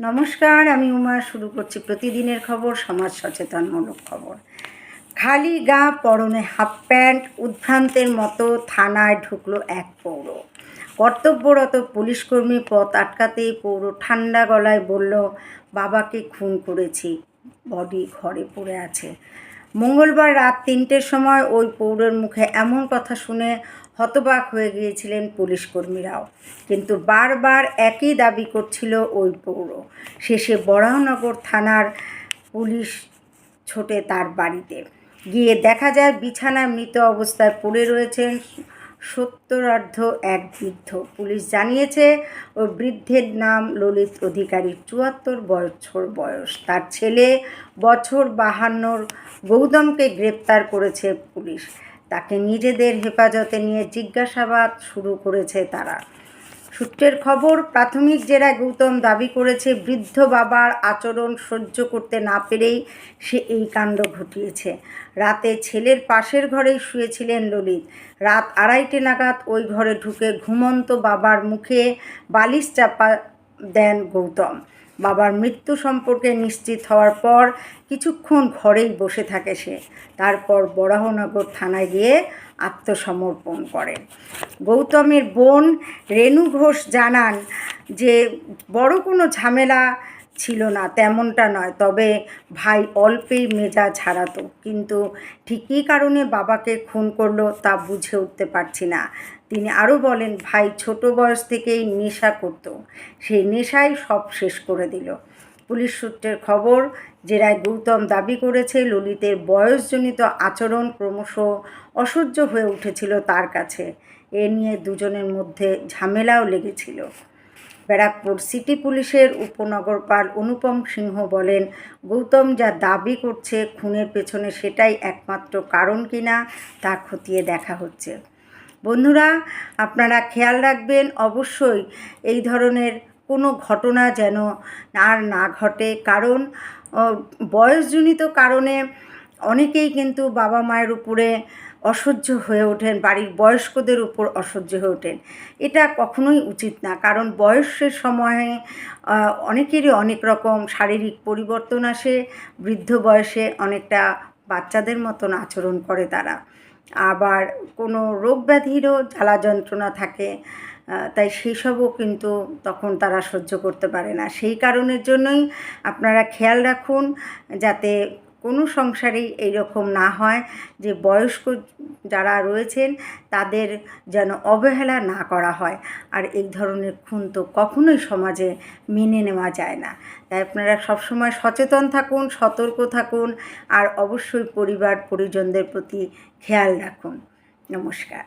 নমস্কার, আমি উমা। শুরু করছি প্রতিদিনের খবর, সমাজ সচেতনমূলক খবর। খালি গা, পরনে হাফ প্যান্ট, উদ্ভ্রান্তের মতো থানায় ঢুকলো এক পৌর। কর্তব্যরত পুলিশকর্মী পথ আটকাতেই পৌর ঠান্ডা গলায় বলল, বাবাকে খুন করেছি, বডি ঘরে পড়ে আছে। মঙ্গলবার রাত 3টের সময় ওই পৌরের মুখে এমন কথা শুনে হতবাক হয়ে গিয়েছিলেন পুলিশকর্মীরাও, কিন্তু বারবার একই দাবি করছিল ওই পৌর। শেষে বরাহনগর থানার পুলিশ ছোটে তার বাড়িতে গিয়ে দেখা যায় বিছানায় মৃত অবস্থায় পড়ে রয়েছেন সত্তরার্ধ এক বৃদ্ধ। পুলিশ জানিয়েছে ওই বৃদ্ধের নাম ললিত অধিকারী, 74 বছর বয়স। তার ছেলে বছর 52 গৌতমকে গ্রেপ্তার করেছে পুলিশ। তাকে নিজেদের হেফাজতে নিয়ে জিজ্ঞাসাবাদ শুরু করেছে তারা। সূত্রের খবর, প্রাথমিক জেরায় গৌতম দাবি করেছে বৃদ্ধ বাবার আচরণ সহ্য করতে না পেরেই সে এই কাণ্ড ঘটিয়েছে। রাতে ছেলের পাশের ঘরেই শুয়েছিলেন ললিত। রাত 2:30 নাগাদ ওই ঘরে ঢুকে ঘুমন্ত বাবার মুখে বালিশ চাপা দেন গৌতম। বাবার মৃত্যু সম্পর্কে নিশ্চিত হওয়ার পর কিছুক্ষণ ঘরেই বসে থাকে সে। তারপর বরাহনগর থানায় গিয়ে আত্মসমর্পণ করেন। গৌতমের বোন রেণু ঘোষ জানান যে বড় কোনো ঝামেলা ছিল না, তেমনটা নয়, তবে ভাই অল্পেই মেজাজ হারাতো, কিন্তু ঠিক কী কারণে বাবাকে খুন করলো তা বুঝে উঠতে পারছি না। তিনি আরও বলেন, ভাই ছোট বয়স থেকেই নেশা করত, সেই নেশাই সব শেষ করে দিল। পুলিশ সূত্রের খবর, জেরায় গৌতম দাবি করেছে ললিতের বয়সজনিত আচরণ ক্রমশ অসহ্য হয়ে উঠেছিল তার কাছে। এ নিয়ে দুজনের মধ্যে ঝামেলাও লেগেছিল। ব্যারাকপুর সিটি পুলিশের উপনগরপাল অনুপম সিংহ বলেন, গৌতম যা দাবি করছে খুনের পেছনে সেটাই একমাত্র কারণ কিনা তা খতিয়ে দেখা হচ্ছে। বন্ধুরা, আপনারা খেয়াল রাখবেন অবশ্যই এই ধরনের কোনো ঘটনা যেন আর না ঘটে, কারণ বয়সজনিত কারণে অনেকেই কিন্তু বাবা মায়ের উপরে অসহ্য হয়ে ওঠেন, বাড়ির বয়স্কদের উপর অসহ্য হয়ে ওঠেন। এটা কখনোই উচিত না, কারণ বয়সের সময়ে অনেকেরই অনেক রকম শারীরিক পরিবর্তন আসে। বৃদ্ধ বয়সে অনেকটা বাচ্চাদের মতন আচরণ করে তারা, আবার কোনো রোগ ব্যাধিরও জ্বালা যন্ত্রণা থাকে, তাই সেসবও কিন্তু তখন তারা সহ্য করতে পারে না। সেই কারণের জন্যই আপনারা খেয়াল রাখুন যাতে কোনো সংসারেই এইরকম না হয় যে বয়স্ক যারা রয়েছেন তাদের যেন অবহেলা না করা হয়। আর এই ধরনের খুন তো কখনোই সমাজে মেনে নেওয়া যায় না। তাই আপনারা সবসময় সচেতন থাকুন, সতর্ক থাকুন, আর অবশ্যই পরিবার পরিজনদের প্রতি খেয়াল রাখুন। নমস্কার।